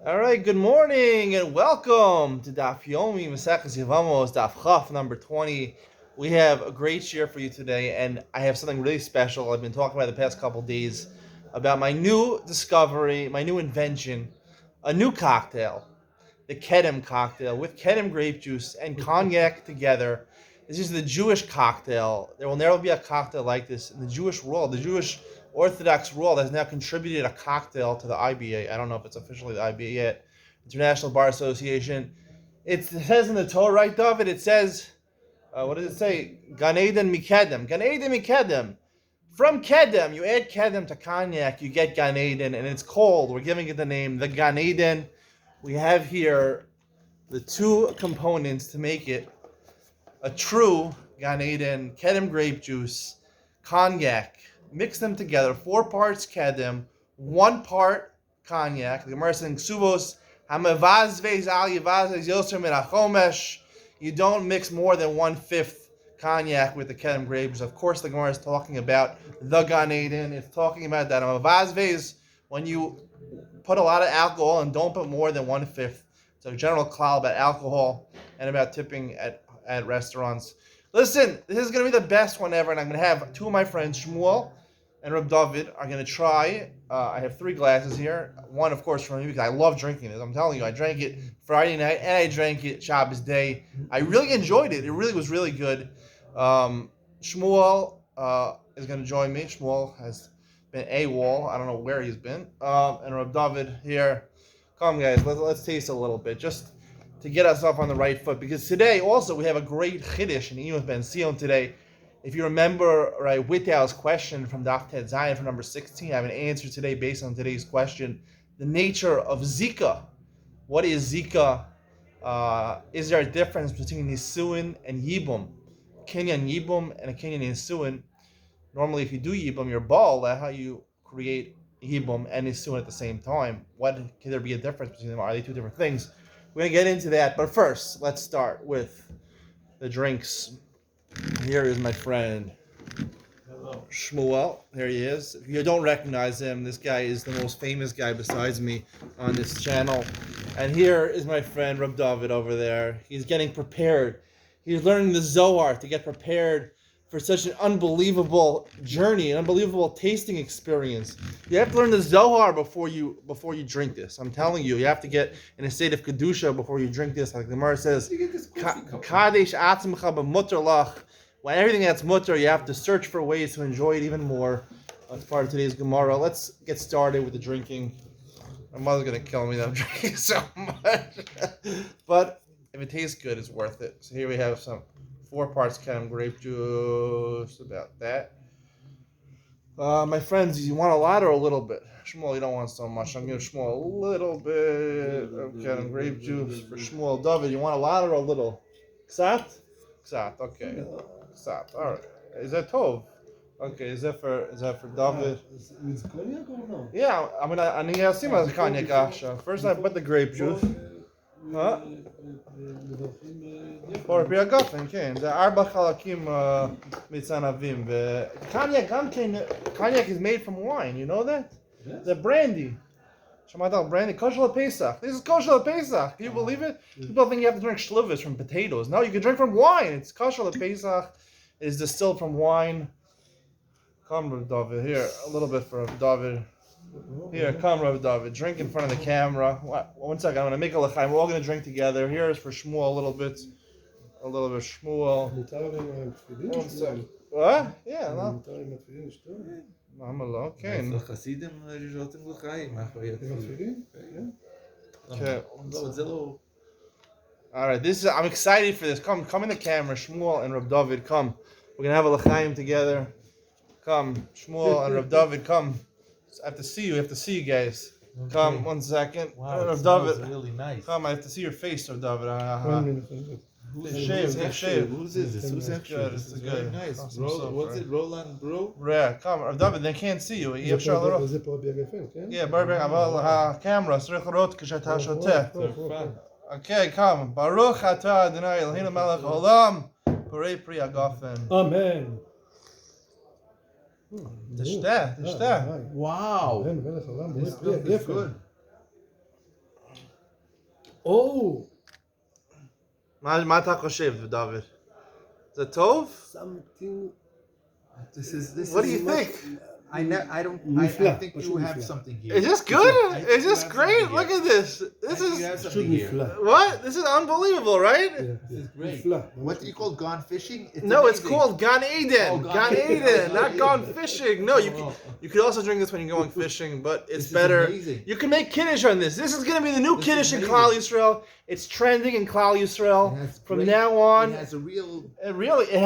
All right, good morning and welcome to Daf Yevamos, Daf Chaf number 20. We have a great share for you today, and I have something really special. I've been talking about the past couple days about my new discovery, my new invention, a new cocktail, the Kedem cocktail with Kedem grape juice and cognac together. This is the Jewish cocktail. There will never be a cocktail like this in the Jewish world. The Jewish Orthodox world has now contributed a cocktail to the IBA. I don't know if it's officially the IBA yet, International Bar Association. It says in the Torah, right, David? It says, what does it say? Gan Eden Mikedem. Gan Eden Mikedem. From Kedem, you add Kedem to cognac, you get Gan Eden, and it's cold. We're giving it the name, the Gan Eden. We have here the two components to make it a true Gan Eden, Kedem grape juice, cognac. Mix them together, 4 parts Kedem, 1 part cognac. The Gemara says in Ksuvos, Hamavazvez al yivazvez yoser min hachomesh. You don't mix more than 1/5 cognac with the Kedem grapes. Of course, the Gemara is talking about the Gan Eden. It's talking about that Hamavazvez, when you put a lot of alcohol and don't put more than 1/5. It's a general cloud about alcohol and about tipping at restaurants. Listen, this is going to be the best one ever, and I'm going to have 2 of my friends, Shmuel and Reb David, are going to try. I have 3 glasses here. One, of course, from me, because I love drinking this. I'm telling you, I drank it Friday night, and I drank it Shabbos day. I really enjoyed it. It really was really good. Shmuel is going to join me. Shmuel has been AWOL. I don't know where he's been. And Reb David here. Come, guys, let's taste a little bit, just to get us off on the right foot. Because today, also, we have a great Chiddush in Iyun Ben Sion today. If you remember, right, Wittow's question from Daf Tet Zion for number 16, I have an answer today based on today's question. The nature of Zika. What is Zika? Is there a difference between Nisuin and Yibum? Kenyan Yibum and a Kenyan Nisuin. Normally, if you do Yibum, you're bald. That's how you create Yibum and Nisuin at the same time. What can there be a difference between them? Are they 2 different things? We're going to get into that. But first, let's start with the drinks. Here is my friend Shmuel. There he is. If you don't recognize him, this guy is the most famous guy besides me on this channel. And here is my friend Reb David over there. He's getting prepared. He's learning the Zohar to get prepared for such an unbelievable journey, an unbelievable tasting experience. You have to learn the Zohar before you drink this. I'm telling you, you have to get in a state of kedusha before you drink this. Like the Gemara says, Kadesh atzmecha b'mutter lach. When everything that's mutter, you have to search for ways to enjoy it even more. As part of today's Gemara, let's get started with the drinking. My mother's gonna kill me that I'm drinking so much, but if it tastes good, it's worth it. So here we have some 4 parts Kedem grape juice, about that. My friends, you want a lot or a little bit? Shmuel, you don't want so much. I'm giving Shmuel a little bit of Kedem grape juice for Shmuel. David, you want a lot or a little? Ksat? Ksat, okay. Ksat, all right. Is that Tov? Okay, is that for David? With cognac or no? Yeah, I'm gonna see my cognac asha. First I put the grape juice. Huh? Or Pri Agafen, כן. זה 4 חלקים מצנבים. Cognac is made from wine, you know that? Yes. The brandy. שמעת על brandy? kosher לפסח. This is kosher לפסח. Can you believe it? People think you have to drink shluvis from potatoes. No, you can drink from wine. It's kosher לפסח. It is distilled from wine. Come, Rav David. Here, a little bit for Rav David. Here, come, Rav David. Drink in front of the camera. 1 second. I'm going to make a l'chaim. We're all going to drink together. Here is for Shmuel a little bit. A little bit of Shmuel. 1 second. What? Yeah, no. I'm alone. Okay. Okay. All right. I'm excited for this. Come in the camera. Shmuel and Rav David, come. We're going to have a l'chaim together. Come. Shmuel and Rav David, come. I have to see you. I have to see you guys. Okay. Come, 1 second. Wow, it David. really nice. Come, I have to see your face, Rav David. 1 minute. Shave. Who's this? Who's that? Good, this is Very good. nice. Awesome. What's it? Roland, bro? Yeah, come, Rav David, they can't see you. אי אפשר לראות. זה פה ביגפן, כן? Yeah, ברבר, אבל הקמרה צריך לראות כשאתה שותה. Okay, come. ברוך אתה אדוני אלוהינו מלך העולם, בורא פרי הגפן. אמן. תשתה. Wow. מלך העולם, This פרי stuff is הגפן. good. Oh, מה אתה חושב, דוד? זה טוב? something. This What do you is think? I don't. I Nifla, think פשוט you have נפלא. something here. Is this good? I think Is you this have great? something Look here. at this. I This think you have is פשוט something here. נפלא. what? This is unbelievable, right? This is great. נפלא. What do you call gone fishing? No, it's amazing. called Gan Eden. Oh, Gan Gan Eden, Eden. not gone fishing. No, Oh. you could also drink this when you're going fishing, but it's This is better. amazing. You can make kiddush on this. This is going to be the new This is kiddush in amazing. Klal Yisrael. It's trending in Klal Yisrael. It has From great- now on, it has a real. it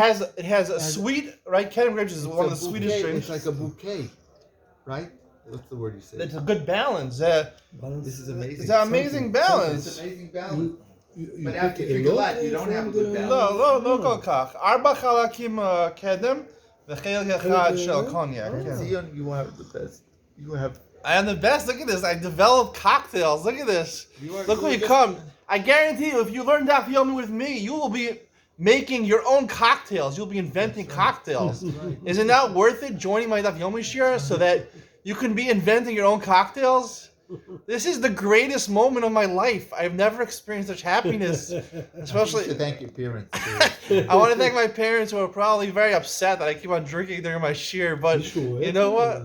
has a sweet, right? Kedem grapes is it's one a of the sweetest bouquet, drinks. It's like a bouquet, right? What's the word you say? It's a good balance. Balance. This is amazing. It's an amazing balance. It's amazing balance. You But put after you a drink a lot lot, you don't have a good balance. לא כל כך. 4 חלקים קדם וחלק אחד של קוניאק. כן. Zion, you have the best. You have. I am the best. Look at this. I developed cocktails. Look at this. You are Look where you good. come. I guarantee you, if you learn Daf Yomi with me, you will be making your own cocktails. You'll be inventing cocktails. Right. Is it not worth it joining my Daf Yomi share so that you can be inventing your own cocktails? This is the greatest moment of my life. I've never experienced such happiness. You Especially, should thank your parents. I want to thank my parents who are probably very upset that I keep on drinking during my shir, but you know what?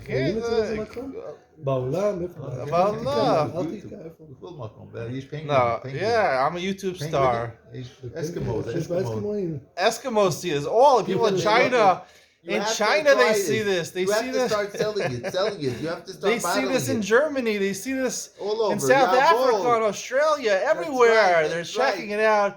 רואים את זה באיזה מקום? בעולם? איפה? בעולם. אל תיקח, איפה? בכל מקום, יש penguin, No, penguin. yeah, I'm a YouTube Penguin, star. יש Eskimos, שיש Eskimos. באסקימואים. Eskimos see this. All the people in People, they China, You in have to China they try see this. They you see have to this. start selling it. You have to start They see bottling this in it. Germany. They see this All over. in South Yeah, Africa, bold. in Australia, everywhere. right, They're that's checking right. it out.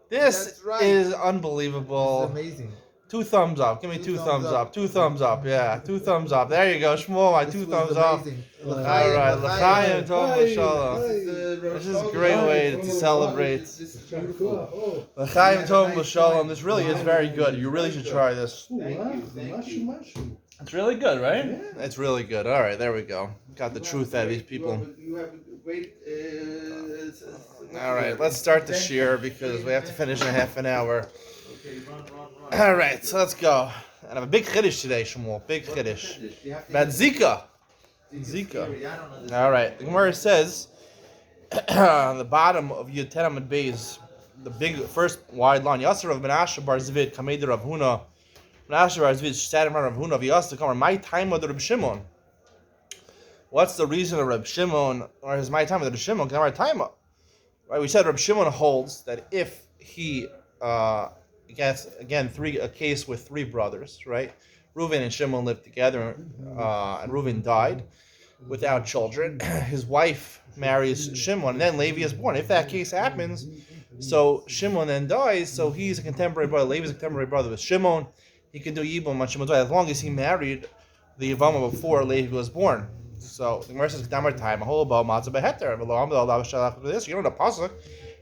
This That's right. is It's unbelievable. amazing. 2 thumbs up. Give me 2 thumbs up. 2 thumbs up. Yeah, 2 thumbs up. There you go, Shmuel. My This 2 was thumbs up. amazing. All right, l'chaim tov Hey, v'shalom. hey. This is a great way to celebrate. This is beautiful. Oh, L'chaim tov v'shalom. This really is very good. You really should try this. משהו, משהו. It's really good, right? Yeah. It's really good. All right, there we go. Got the truth out of these people. You have a great. All right, let's start the shear because we have to finish in a half an hour. Okay, run. All right, so let's go. And I have a big chiddush today, Shmuel. Big chiddush. About Zika. Zika. All right, the Gemara says on the bottom of Yud Amud Beis, the big first wide line. Yasser of Menashe Bar Zvid, Kamei Rav Huna. Menashe Bar Zvid sat in front of Rav Huna. V'yasser come my time with Reb Shimon. What's the reason of Reb Shimon or his my time with Reb Shimon? Because my time, right? We said Reb Shimon holds that if he gets again a case with 3 brothers, right? Reuven and Shimon lived together, and Reuven died without children. His wife marries Shimon, and then Levi is born. If that case happens, so Shimon then dies, so he's a contemporary brother. Levi is a contemporary brother with Shimon. He can do Yibum on Shimon's wife as long as he married the Yevamos before Levi was born. So the Gemara says, "Damar time, a whole about matzah beheter." This, you know the pasuk.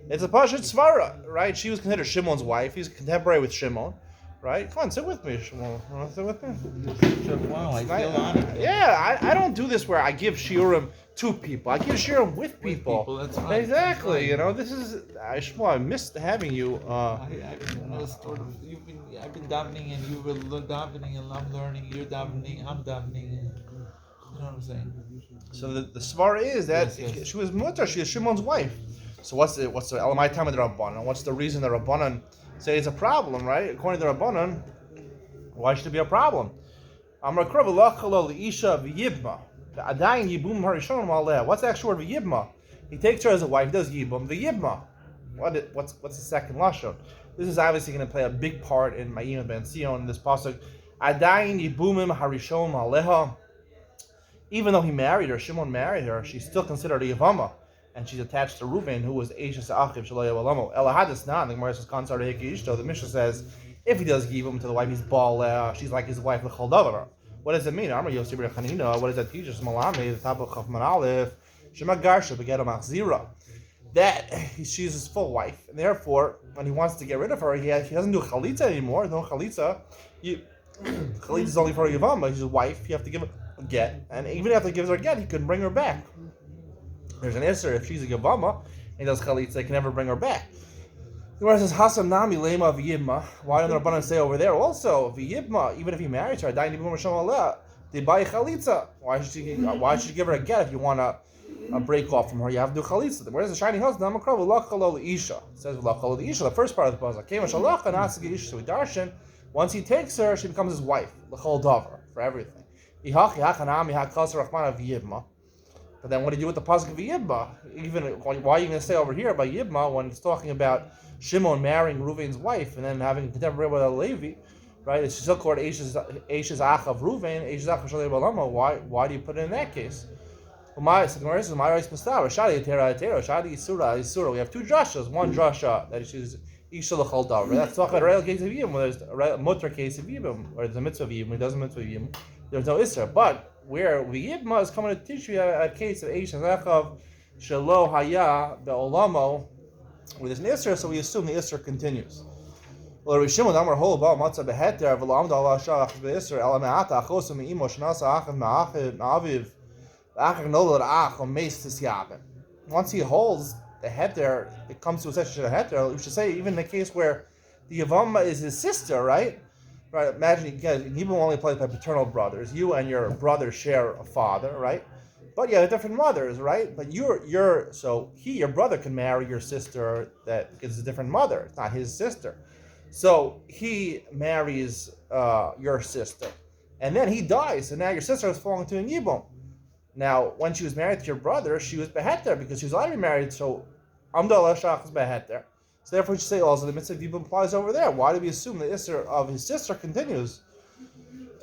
It's a pasuk svara, right? She was considered Shimon's wife. He's a contemporary with Shimon, right? Come on, sit with me, Shimon. You want to sit with me? Wow, I feel honored. Yeah, I don't do this where I give shiurim to people. I give shiurim with people. That's right. Exactly. That's right. You know, this is Shmuel. I missed having you. I've been davening and you were davening and I'm learning. You're davening, I'm davening. And, you know what I'm saying? So the svara is that Yes. she was mutar. She is Shimon's wife. So what's the elamai time of the Rabbanan? What's the reason the Rabbanan say it's a problem, right? According to the Rabbanan, why should it be a problem? Amar krav lachalo leisha v'yibma. Adayin yibum harishon maleh. What's the actual word v'yibma? He takes her as a wife, does yibum v'yibma. What's the second lashon? This is obviously going to play a big part in Ma'im ben Sion, this pasuk. Adayin yibumim harishon maleha. Even though he married her, Shimon married her, she's still considered a Yevama. And she's attached to Reuven, who was Eishes Achiv Shaloya Walamo. Elahadis Nan, the Gemara says, Kansar Heki Ishto. The Mishnah says, if he does give him to the wife, he's Baal, she's like his wife, L'chol Davar. What does it mean? Amar Yosef Ber Chanina, what does that teach us? Malame, the top of Chaf Man Aleph, Shema Garsha, Begeta Machzira. That she's his full wife, and therefore, when he wants to get rid of her, he doesn't do Chalitza anymore. No Chalitza. Chalitza is only for a Yevama, he's his wife, you have to give her a get. And even after he gives her a get, he could bring her back. There's an answer if she's a Yevama and he does Chalitza, they can never bring her back. The Gemara says, Hasam Nami Lema V'Yibma. Why don't the Rabbanan say over there also, V'Yibma, even if he marries her, they buy Chalitza. Why should you give her a get if you want to a break off from her, you have to do chalitza. Whereas the shiny husband, Namakra, L'chalo Isha. It says L'chalo Isha, the first part of the puzzle. Kema Shalacha, Nasigi Isha. So we darshan, once he takes her, she becomes his wife. L'chol Dover, for everything. But then what do you do with the pasuk of Yibma? Even why are you going to stay over here by Yibma when it's talking about Shimon marrying Reuven's wife and then having a contemporary with a Levi, right? It's still called Eishes Ach of Reuven, Eishes Ach of Shalei Balama. Why do you put it in that case? We have two drashas. One drasha that is Isha l'chol davar. That's talking about a real case of Yibum, where there's a mutter case of Yibum, or there's a mitzvah of Yibum, it doesn't mitzvah of Yibum. There's no Isra. But where Yibma is coming to teach you a case of Isha Zachav Shelo Haya Be'olamo, where there's an Isra, so we assume the Isra continues. Well, Rishimon Amar Hol Ba Matzah Beheter V'Lam Da'Allah Shach Be'Isra Ela Me'ata Achosum Me'imo Shnasa Achav Ma'aviv Achach Nolad Ach Meis Tisyaben. Once he holds the heter, it comes to a section of heter. We should say even in the case where the Yevama is his sister, right? Right. Imagine Yibum only applies by paternal brothers. You and your brother share a father, right? But you have different mothers, right? But your brother can marry your sister that is a different mother. It's not his sister. So he marries your sister, and then he dies. So now your sister is falling to a Yibum. Now, when she was married to your brother, she was beheter because she was already married. So Amdallah Shach is beheter. So therefore, we should say also the mitzvah of Yibum applies over there. Why do we assume the Isser of his sister continues?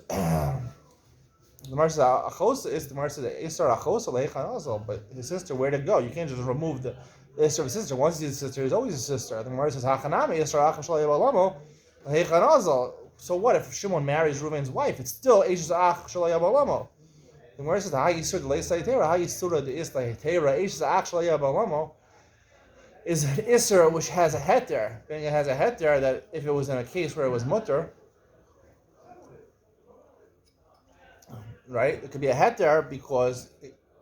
The Mar says Achos is the Mar says Isser Achos Aleichan, but his sister, where to go? You can't just remove the Isser of his sister. Once he's a sister, he's always a sister. The Mar says Hachanami Isser Acham Shalei Balamo Aleichan Azal. So what if Shimon marries Reuven's wife? It's still Eishes Ach Shalei Balamo. The Mar says How Yisur the Leisai Tera, How Yisur the Islay Tera Eishes Ach Shalei Balamo is an Isser which has a heter. Being it has a heter, that if it was in a case where it was mutter, right, it could be a heter because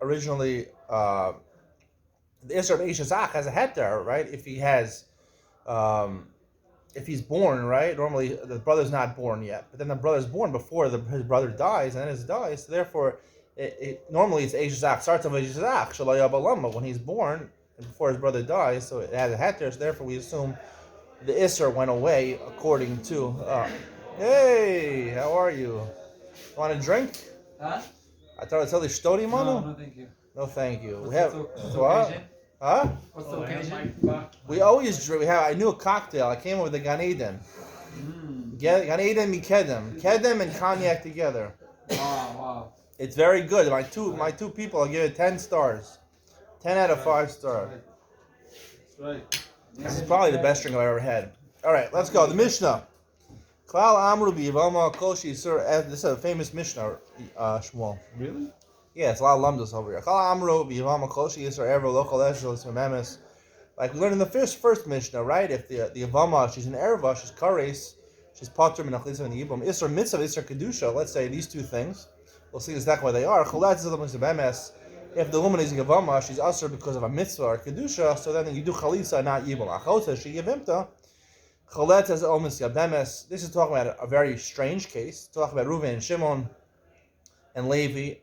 originally the Isser of Ishazach has a heter, right? If he has, if he's born, right, normally the brother's not born yet, but then the brother's born before his brother dies, and then his dies, so therefore, normally it's Ishazach, starts of Ishazach, Shalaya Balama, when he's born, and before his brother dies, so it has a heter, so therefore we assume the Isser went away according to, hey, how are you? Want a drink? Huh? I thought I'd tell you Shtodi Manu? No, thank you. No, thank you. What's We have, the what? occasion? Huh? What's the occasion? We always drink, I knew a cocktail, I came up with the Gan Eden. Gan Eden Mikedem. Kedem and cognac together. Wow. It's very good. My two people, I'll give it 10 stars. 10 out of 5 stars. That's right. This is probably the best drink I've ever had. All right, let's go. The Mishnah. Klal Amru B'Yevama Kol She'Yisur. This is a famous Mishnah, Shmuel. Really? Yeah, it's a lot of lumdos over here. Klal Amru B'Yevama Kol She'Yisur Ever Local Eshel Memes. Like we learned in the first Mishnah, right? If the Yevama, she's an Erva, she's Kares, she's Pater Menachlis and Yibam. Isser Mitzvah, Isser Kedusha. Let's say these two things. We'll see exactly what they are. Cholat Zilum Memes. If the woman is Yevama, she's usher because of a mitzvah or kedusha, so then you do chalitza, not yibum. Achota, she yevimta. Cholet is omis yabemes. This is talking about a very strange case. Talking about Reuven and Shimon and Levi,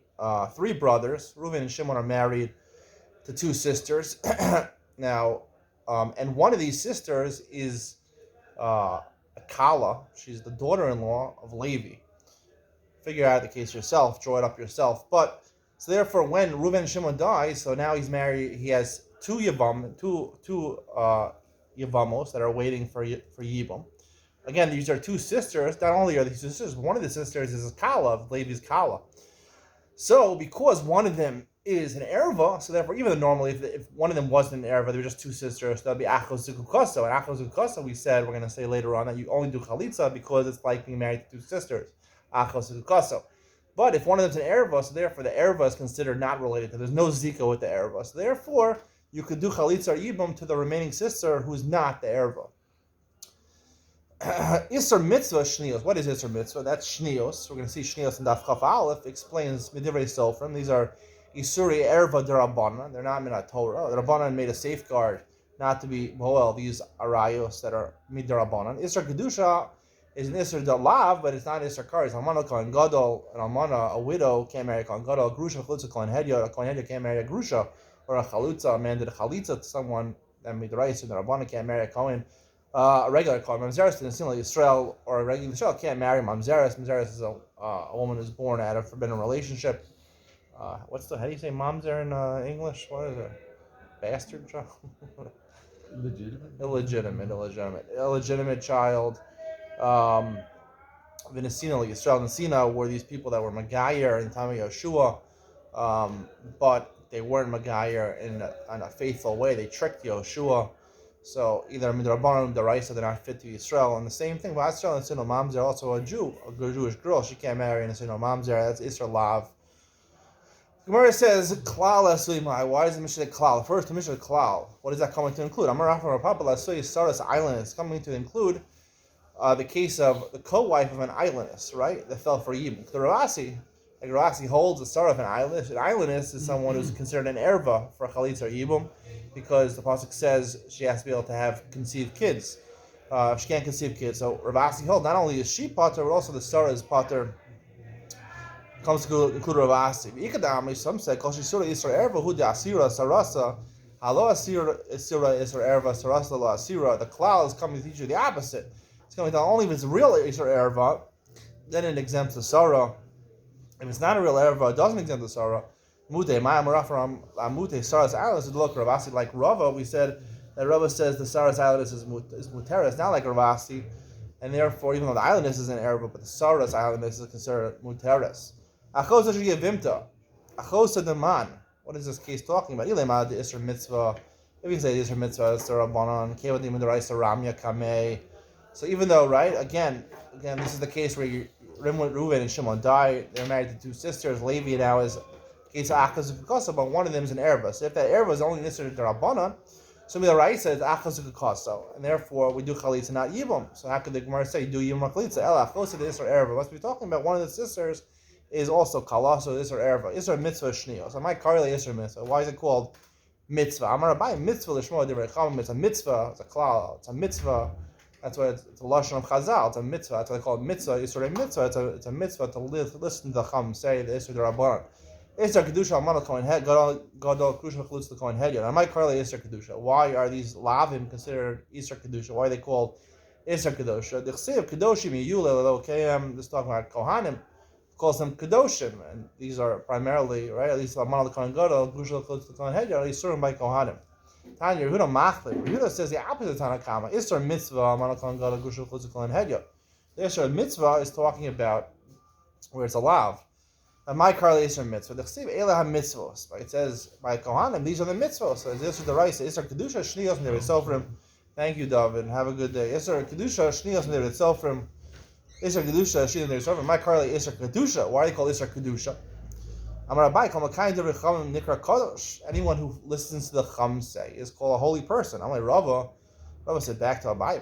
3 brothers. Reuven and Shimon are married to 2 sisters. Now, and one of these sisters is a Kala. She's the daughter-in-law of Levi. Figure out the case yourself. Draw it up yourself. But so therefore, when Reuven and Shimon die, so now he's married. He has two Yevamos that are waiting for Yibam. Again, these are 2 sisters. Not only are these sisters, one of the sisters is a Kala, Levi's Kala. So because one of them is an erva, so therefore, even though normally if one of them wasn't an erva, they were just 2 sisters, so that'd be achos zikukoso. And achos zikukoso, we said we're going to say later on that you only do chalitza because it's like being married to 2 sisters. Achos zikukoso. But if one of them's an erva, so therefore the erva is considered not related to. There's no zika with the erva. So therefore, you could do chalitza or yibum to the remaining sister who's not the erva. Isser mitzvah shnios. What is Isser mitzvah? That's shnios. We're going to see shnios in Daf Chaf Aleph. Explains midivrei sofrim. These are isuri erva derabbanan. They're not min Torah. The Rabbanan made a safeguard not to be these arayos that are midrabbanan. Isser kedusha is an Isser Dalav, but it's not an Isser Kares. Almana Kohen Gadol, an Almana, a widow, can't marry a Kohen Gadol. A Grusha Chalutza Kohen Hedya, a Kohen Hedya can't marry a Grusha. Or a Chalutza, a man did a Chalitza to someone that made the rights, and the Rabbana can't marry a Kohen. A regular Kohen. Mamzeres in a single Israel, or a regular Israel can't marry Mamzeres. Mamzeres is a woman who's born out of a forbidden relationship. How do you say Mamzer in English? What is it? Bastard child? Illegitimate child. Vinicina, Yisrael and Sina were these people that were Magayer in time of Yeshua, but they weren't Magayer in a faithful way. They tricked Yeshua. So either Midrabanan or Daraisa, they're not fit to Yisrael. And the same thing, Yisrael and Sino Mamzer, also a good Jewish girl, she can't marry in a Sino Mamzer. That's Isra Lav. Gemara says, Klal Asuimai. Why is the Mishnah Klal? First, the Mishnah Klal. What is that coming to include? Amar Rafa Rapapa Lasui Saras Island is coming to include the case of the co-wife of an islandess, right? That fell for Yibum. The Ravasi holds the Sarah of an islandess. An islandess is someone who's considered an erva for a Chalitz or Yibum, because the pasuk says she has to be able to have conceived kids. She can't conceive kids. So Ravasi holds not only is she pater, but also the Sarah is pater. Comes to include Ravasi. Ikadami, some say, Kol Shishura Isra Erva, Hu de Asira Sarasa, Halo Asira Isra Erva, Sarasa Lo Asira. The cloud is coming to teach you the opposite. It's coming to tell only if it's a real Isra Erva, then it exempts the Sarah. If it's not a real Erva, it doesn't exempt the Sarah. Mute, Ma'amarafaram, Mute, Sarah's Island is look Ravasi like Rava. We said that Rava says the Sarah's Island is Muteris, not like Ravasi, and therefore, even though the islandess is an Erva, but the Sarah's Islandess is considered Muteris. Achosa Shiyavimta, Achosa Deman. What is this case talking about? Ilema the Isra Mitzvah. If you say the Isra Mitzvah, it's the Rabbanon. Kevadim the Raisa Ramya Kameh. So even though, right, again, this is the case where Reuven and Shimon die. They're married to two sisters. Levi now is case of Achaz Ukasa, but one of them is an Erva. So if that Erva is only Nisr to Rabbanon, so the Raisa is Achaz Ukasa, and therefore we do Chalitza, not Yibum. So how could the Gemara say do Yibum Chalitza? Ela Achosa the Isra Erva. Must be talking about one of the sisters. Is also Kala, so Isra Erva. Isra Mitzvah Shniyos. So I might correlate Isra Mitzvah. Why is it called Mitzvah? I'm going to buy Mitzvah Lishmo Divrei Chachamim. It's a Mitzvah. It's a Klal. It's a Mitzvah. That's why it's a Lashon of Chazal. It's a Mitzvah. That's why they call it Mitzvah. Isra Mitzvah. It's a Mitzvah to listen to the Chacham say the Isra D'Rabbanan. Isra Kedusha Almana Kohen Head. Gadol Kedusha Chalutz the Kohen Head. I might correlate Isra Kedusha. Why are these Lavim considered Isra Kedusha? Why are they called Isra Kedusha? The Chsev Kedoshim Yiyul Elo Kayam. This is talking about Kohanim. Calls them Kedoshim, and these are primarily, right, at least Amana Kohen Gadol, Grusha Chalutz the Kohen Head, are these served by Kohanim. Tanya Yehuda Machlin. Yehuda says the opposite of Tanakama. Isra Mitzvah, Amana Kohen Gadol, Grusha Chalutz the Kohen Head. The Isra Mitzvah is talking about where it's allowed. And my Karli Isra Mitzvah. The Chsiv Elah HaMitzvos. It says by Kohanim, these are the mitzvahs. So this is the right. Isra Kedusha, Shniyos, Medevet Sofrim. Thank you, David. Have a good day. Isra Kedusha, Shniyos, Medevet Sofrim. Isra Kedusha, Shniyos, Medevet Sofrim. My Karli Isra Kedusha. Why do they call Isra Kedusha? I'm going to buy Kamakayim Devrei Chachamim Nikra Kodosh. Anyone who listens to the Chum say is called a holy person. I'm like Rava. Rava said back to Abai. You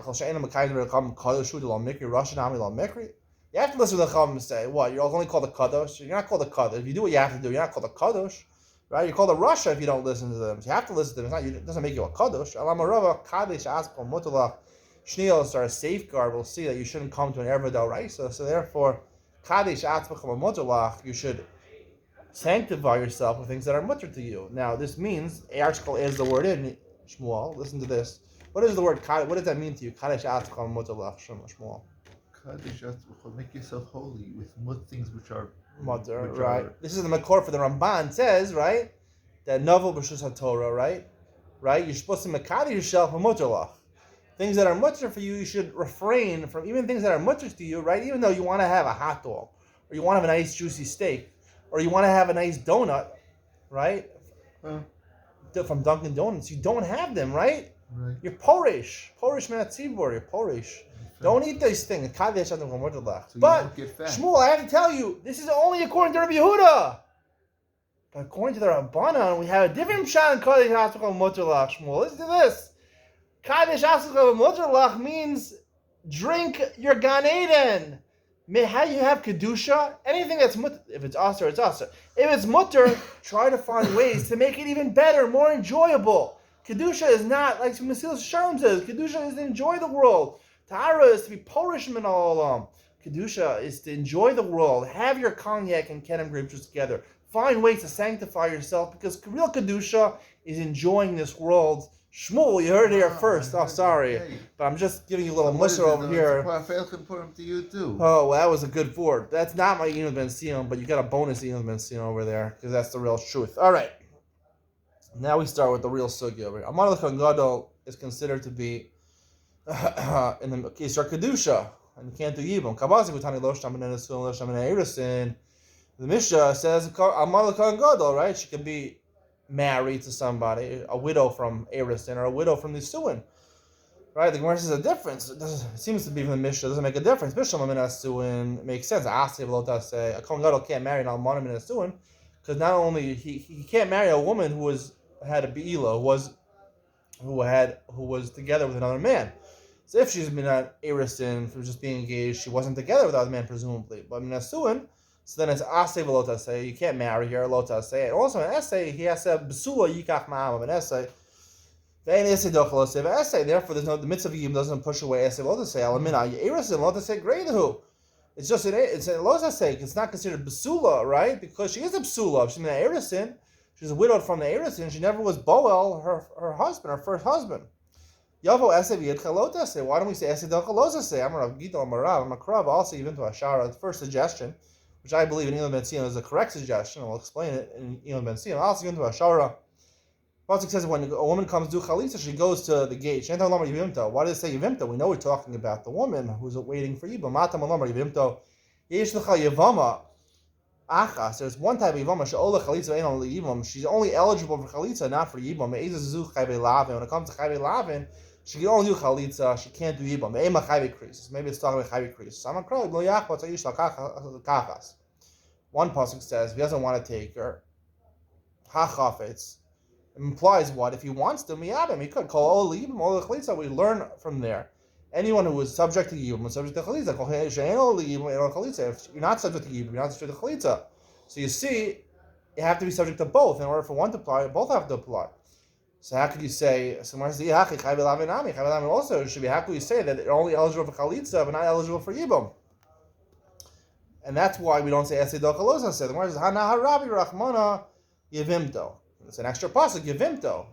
have to listen to the Chum say, what? You're only called a Kadosh? You're not called a Kadosh. If you do what you have to do, you're not called a Kadosh. Right? You're called a Rasha if you don't listen to them. So you have to listen to them. It doesn't make you a Kadosh. Shnios are a safeguard. We'll see that you shouldn't come to an Erva Del Raisa. So therefore, you should sanctify yourself with things that are mutter to you. Now, this means, article is the word in Shmuel. Listen to this. What is the word Kadesh? What does that mean to you? Kadesh Atzcham Mutalach Shmuel. Kadesh Atzcham, make yourself holy with things which are mutter, right? This is the Makor for the Ramban. It says, right, that Novel B'Shus HaTorah, right? You're supposed to Mekadesh yourself with Mutalach. Things that are mutter for you, you should refrain from. Even things that are mutter to you, right? Even though you want to have a hot dog, or you want to have a nice juicy steak, or you want to have a nice donut, right? From Dunkin' Donuts, you don't have them, right? You're Polish Matzibor, you're Polish. Don't eat these things. But Shmuel, I have to tell you, this is only according to Rabbi Yehuda. But according to the Rabbanan, we have a different shot in Kadesh Atzcham Mutalach. Shmuel, listen to this. Kadesh Atzcham Mutalach means drink your Gan Eden. How you have Kedusha? Anything that's mutter, if it's Aser, it's Aser. If it's mutter, try to find ways to make it even better, more enjoyable. Kedusha is not, like Mesilas Shalom says, Kedusha is to enjoy the world. Tahara is to be Polish min olam. Kedusha is to enjoy the world. Have your cognac and Kedem grape juice together. Find ways to sanctify yourself because real Kedusha is enjoying this world. Shmuel, you heard it here first. Oh, sorry. But I'm just giving you a little musser over here. Rafael can put them to you too. Oh, well, that was a good word. That's not my Eno Ben Sion, but you got a bonus Eno Ben Sion over there because that's the real truth. All right. Now we start with the real sugi over here. Amar L'Kohen Gadol is considered to be in the case of Kedusha, and you can't do Yibum. Kabazi B'tani Lo Shtam B'nei Nesuim Lo Shtam B'nei Erusin. The Mishnah says Amar L'Kohen Gadol, right? She can be married to somebody, a widow from Erusin or a widow from Nisuin. Right? The Gemara says a difference. It seems to be from the Mishnah. It doesn't make a difference. Mishnah Min Asuin makes sense. Asay V'lo say a Kohen Gadol can't marry an Almana Min Asuin because not only he can't marry a woman who had a Be'ila, who was together with another man. So if she's been at Erusin for just being engaged, she wasn't together with the other man presumably. But Min Asuin, so then it's Asay V'lo say you can't marry her. Lo say. And also an essay he has to have Besula Yikach Ma'am an essay. Therefore, there's no the mitzvah of Yibum doesn't push away essay lo say alamina Erusin lo say greater. It's just it's a lo say it's not considered Besula, right? Because she is a Besula. She's an Erusin. She's widowed from the Erusin. She never was Boel, her husband, her first husband. Yavo essay v'yedchalota say. Why don't we say essay delchalosa say? I'm a Gito, I'm a Rav, I'm a Krav. Also, even to Ashara, the first suggestion, which I believe in Elon Ben Sion is the correct suggestion. We'll explain it in Elon Ben Sion. Also, even to Ashara. Pasuk says when a woman comes to chalitza, she goes to the gate. Why does it say yivimto? We know we're talking about the woman who's waiting for yibum. There's one type of yivama. She's only eligible for chalitza, not for yibum. When it comes to chayve lavin, she can only do chalitza. She can't do yibum. Maybe it's talking about chayve krisis. One pasuk says if he doesn't want to take her, hachafetz. It implies what? If he wants to, miyabim, he could call all the yibum, all the chalitza. We learn from there. Anyone who is subject to yibum is subject to chalitza. If you're not subject to yibum, you're not subject to chalitza. So you see, you have to be subject to both. In order for one to apply, both have to apply. So how could you say? Also, should be how could you say that they're only eligible for chalitza but not eligible for yibum? And that's why we don't say esed chalosa. Say the Gemara says hana harabi rachmana yivimto. It's an extra pasuk, Yevimto.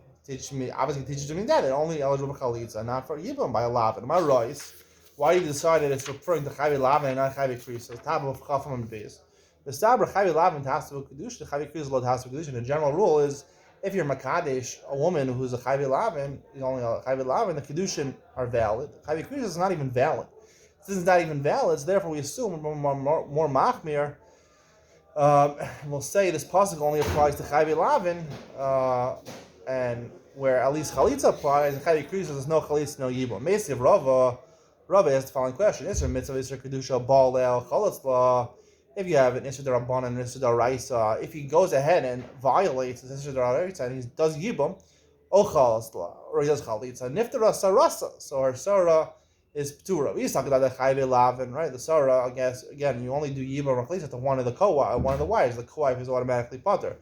Obviously teaches me that they're only eligible for chalitza, not for yibum by a lavin. Am I right? Why you decided it's referring to chayvi lavin and not chayvi kris? So tab of chafam and beis. The sabra chayvi lavin has to be kedusha. The chayvi kris lo has to be kedusha. The general rule is if you're makadesh, a woman who's a chayvi lavin is only a chayvi lavin. The kedushin are valid. Chayvi kris is not even valid. This is not even valid. So therefore, we assume more machmir. We'll say this pasuk only applies to chayvi lavin, and where at least chalitza applies, and chayvi krisis there's no chalitza, no yibum. Meisiv Rava asked the following question: Is there mitzvah, is there kedusha, balel, chalitza? If you have an isur derabanan and isur deraisa, if he goes ahead and violates the isur deraisa and he does yibum, o chalitza, or he does chalitza, niftara sarasa, so her sarah is ptura. We just talked about the chayve lavin, right? The sarah, I guess, again, you only do yibam or chalitza to one of the wives. The co-wife is automatically pater.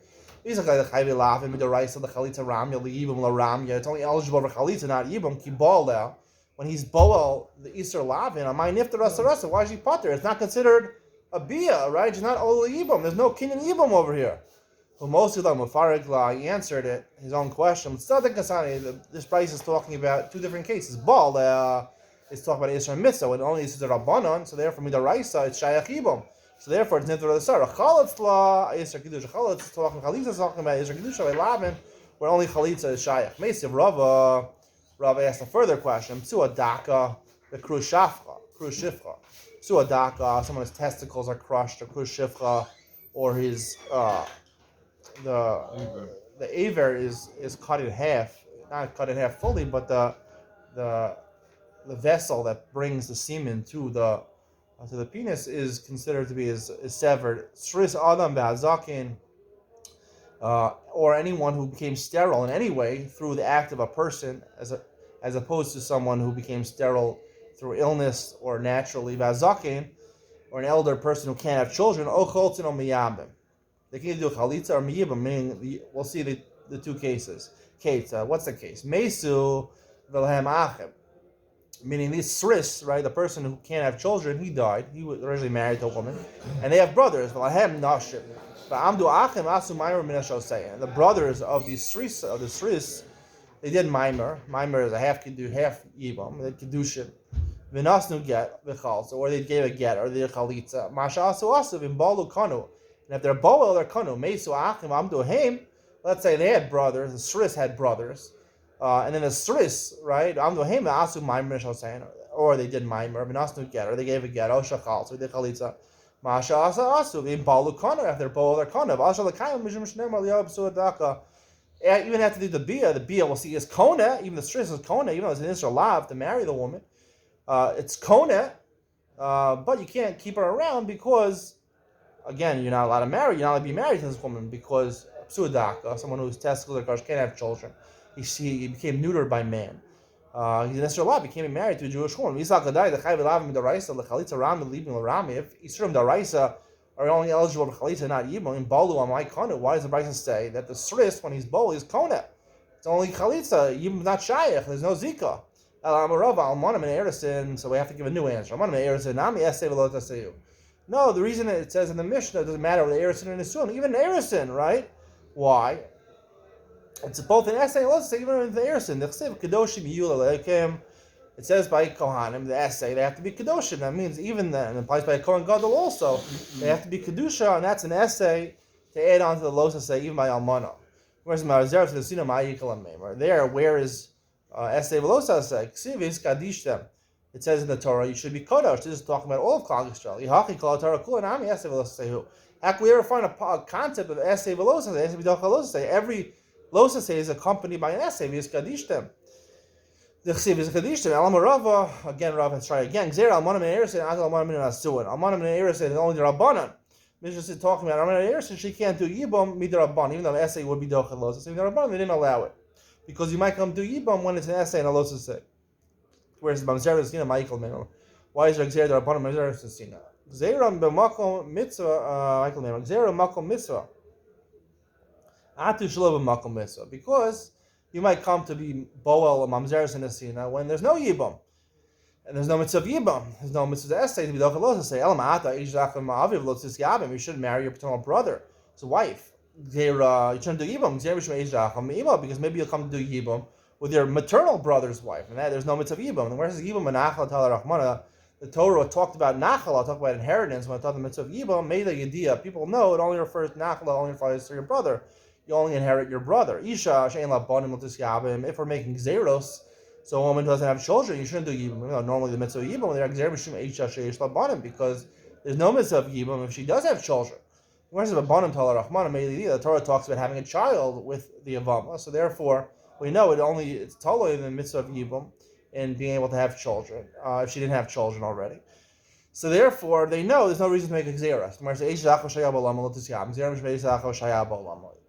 We just talked about the chayve lavin, midoraisa, the chalitza ramya, the yibam la ramya. It's only eligible for chalitza, not yibam. Kibal now, when he's boel the iser lavin, on my nifta rasa. Why is he pater? It's not considered a bia, right? It's not all yibam. There's no kinyan yibam over here. Most of them, he answered it, his own question. This price is talking about two different cases. Bal. It's talking about Isra Mitzvah, when only Isra Rabbanon, so therefore Midaraisa, it's Shayach Yibam. So therefore it's Niftar Sarah. Chalitz La, Isra Kedusha. Chalitz is talking, Chalitza is talking about Isra Kedusha, Lavin, where only Chalitza is Shayach. Meisiv Rava asked a further question. Psua Daka, the Kru Shifcha. Psua Daka, someone's testicles are crushed, or Kru Shifcha, or his, the aver is cut in half. Not cut in half fully, but the vessel that brings the semen to the penis is considered to be is severed. Sris Adam Ba'azakin, or anyone who became sterile in any way through the act of a person, as opposed to someone who became sterile through illness or naturally. Ba'azakin, or an elder person who can't have children. O choltzin o miyabim. They can either do chalitza or miyabim. Meaning, we'll see the two cases. Kate, what's the case? Mesu v'lehem achem. meaning these sris, right? The person who can't have children, he died. He was originally married to a woman, and they have brothers. And the brothers of these sris, they did mimer. Mimer is a half yibam. They kedushin. V'nasnu get v'chalz, or they gave a get, or they did chalitza. Masha asu asu v'imbalu kanu. And if they're boel, they're kanu. Meisu achim amdu heim. Let's say they had brothers. The sris had brothers. And then the sris, right? Or they did mimer, get, or they gave a get, or they did chalitza. Masha asa asu, in balu kana, if they're both they're kana. Even have to do the bia we'll see is kona, even the stris is kona, even though it's an Israel lav to marry the woman. It's kona, but you can't keep her around because, again, you're not allowed to marry, you're not allowed to be married to this woman because psuadaka, someone whose testicles are can't have children. He became neutered by man. He's an Israel became married to a Jewish woman. If Yisrum Daraisa are only eligible for Chalitza, not Yibam, in Balu Amai Kona, why does the Brisa say that the Sris, when he's Bol, is Kona? It's only Chalitza, Yibam not Shayach, there's no Zika. So we have to give a new answer. No, the reason it says in the Mishnah, it doesn't matter with the Erisin and Nisuim, even Erisin, right? Why? It's both an essay and let's say even in the Erisin. It says by Kohanim, the essay, they have to be Kedoshim. That means even then, it applies by Kohen Gadol also, they have to be Kedusha, and that's an essay to add on to the Los say even by Almana. Whereas Ma'azer to the Sina Ma'yikalam Meimer. There, where is essay Velosa say? Ksivis Kadish them. It says in the Torah, you should be Kodosh. This is talking about all of Klal Yisrael. Yihachi Kol Torah Kul and Ami essay Velosa say who? How can we ever find a concept of essay Velosa say? Essay Velosa say every Losa say is accompanied by an essay. Vis Kadish them. The Chsiv is Kadishtim. Alamarava, again, Rav, let's try again. Gzer Almanam and Erisin, Azal Almanam and Asuan. Almanam and Erisin is only the Rabbanan. Mishnah is talking about Almanam and Erisin, she can't do Yibam, Midar Rabban, even though the essay would be Dochel Losa. So the Rabban, they didn't allow it. Because you might come do Yibam when it's an essay and a Losa say. Whereas the Bamzer is Sina, Michael Menor. Why is there Gzer the Rabbanan, Bamzer is Sina? Gzeram B'makom Mitzvah, Michael Menor. Gzeram Makom Mitzvah. Atu Shalom Makom Mitzvah. Because you might come to be Boel or Mamzeres in a Sina when there's no Yibam. And there's no mitzvah of Yibam. There's no mitzvah of essay to be Dochel Losa say, you shouldn't marry your paternal brother, his wife. You shouldn't do Yibam, because maybe you'll come to do Yibam with your maternal brother's wife. And that there's no mitzvah of Yibam. And whereas Yibam and Nachal Tal Rachmana, the Torah talked about Nachal, talked about inheritance, when it talked about the mitzvah of Yibam, made the Yediyah. People know it only refers to Nachal, only refers to your brother. You only inherit your brother. Isha, if we're making Xeros, so a woman doesn't have children, you shouldn't do Yibam. Normally the mitzvah of Yibam, they're Xeros Isha Sheish Labanim, because there's no mitzvah of Yibam if she does have children. Whereas the Banim Tal Rachman, the Torah talks about having a child with the Yevamos, so therefore we know it's totally the mitzvah of Yibam and being able to have children, if she didn't have children already. So therefore, they know there's no reason to make a Xeros.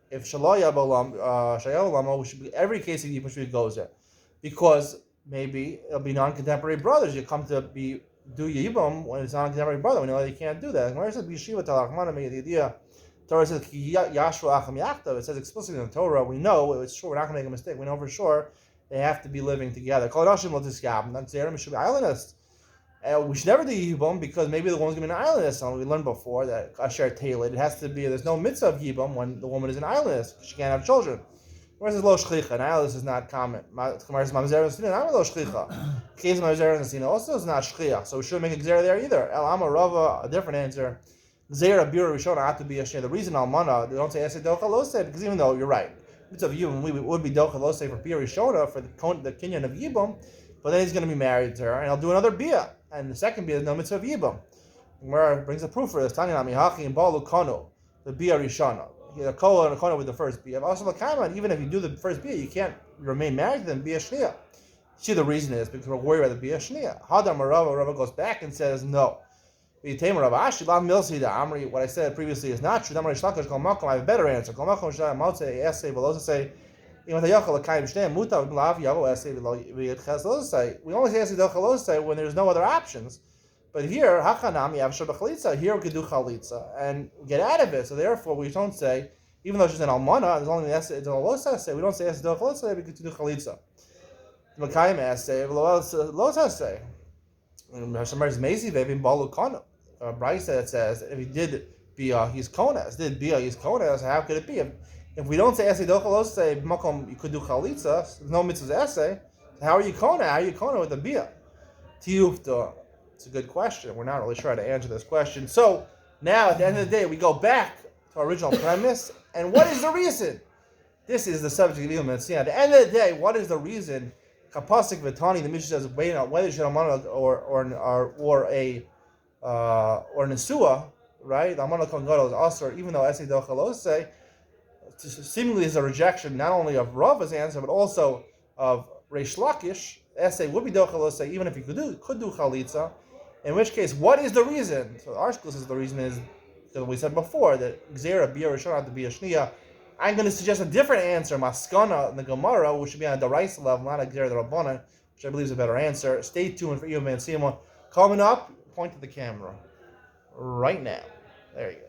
If Shalaya Bolam, Shayalama, every case of Yibam should go there. Because maybe it'll be non-contemporary brothers. You come to do Yibam when it's non-contemporary brother. We know that you can't do that. Where it says Bishiva Talachmana, the idea, Torah says Yashua Acham Yachtav. It says explicitly in the Torah, we know, it's true, we're not going to make a mistake. We know for sure they have to be living together. Kol Rashim Lo Tiskab, not Zerim, should be islandist. We should never do Yibam because maybe the woman's going to be an islandess. We learned before that Asher Tailed. It has to be, there's no mitzvah of Yibam when the woman is an islandess because she can't have children. Whereas it's Lo Shchicha, an islandess is not common. Whereas Mamzer and Sina, not Lo Shchicha. Case Mamzer and Sina also is not Shchiach, so we shouldn't make a Gzera there either. El Ama Rava, a different answer. Gzera Bira Rishona have to be a Sheh. The reason Almana, they don't say Esed Docha Loseh, because even though you're right, mitzvah of Yibam would be Docha Loseh for Bira Rishona, for the Kinyan of Yibam, but then he's going to be married to her, and he'll do another Bia. And the second Bia is no mitzvah of Yibam. Where brings a proof for this. Tanya Namihachi and Baal Kono, the Bia Rishana. A Kola and a Kono with the first Bia. Also, even if you do the first Bia, you can't remain married to them, Bia Shnia. See, the reason is because we're worried about the Bia Shnia. Hadam Rava goes back and says, no. What I said previously is not true. I have a better answer. We only say when there's no other options. But here, here we could do chalitza and get out of it. So therefore, we don't say, even though she's an almana, there's only it's a losa say, we don't say chalitza, we could do chalitza. Makayim essay, Los essay. Somebody's Macy, they've been Balu Kono. Bryce that says if he did Bia, he's Konas. Did Bia, he's Konas. How could it be? If we don't say essay Dochalos, say Makom, you could do Chalitza. No mitzvah's essay. How are you Kona? How are you Kona with the Bia? Tiyufta. It's a good question. We're not really sure how to answer this question. So now at the end of the day, we go back to our original premise. And what is the reason? This is the subject of Yevamos. At the end of the day, what is the reason? Kapasik Vitani, the Mishnah says, wait on whether Shalaman or a Nesua, right? The Amana Kongadol is Asr, even though Esi Dochalose seemingly is a rejection not only of Rava's answer, but also of Reish Lakish. Essay would be Dochalose, even if he could do Chalitza. In which case, what is the reason? So our school says the reason is, because we said before, that Gzera, Bia Rishon, to be a Shnia. I'm going to suggest a different answer, Maskana, in the Gemara, which should be on a Daraisa level, not a Gzera the Rabbana, which I believe is a better answer. Stay tuned for Yevamos. Coming up, point to the camera. Right now. There you go.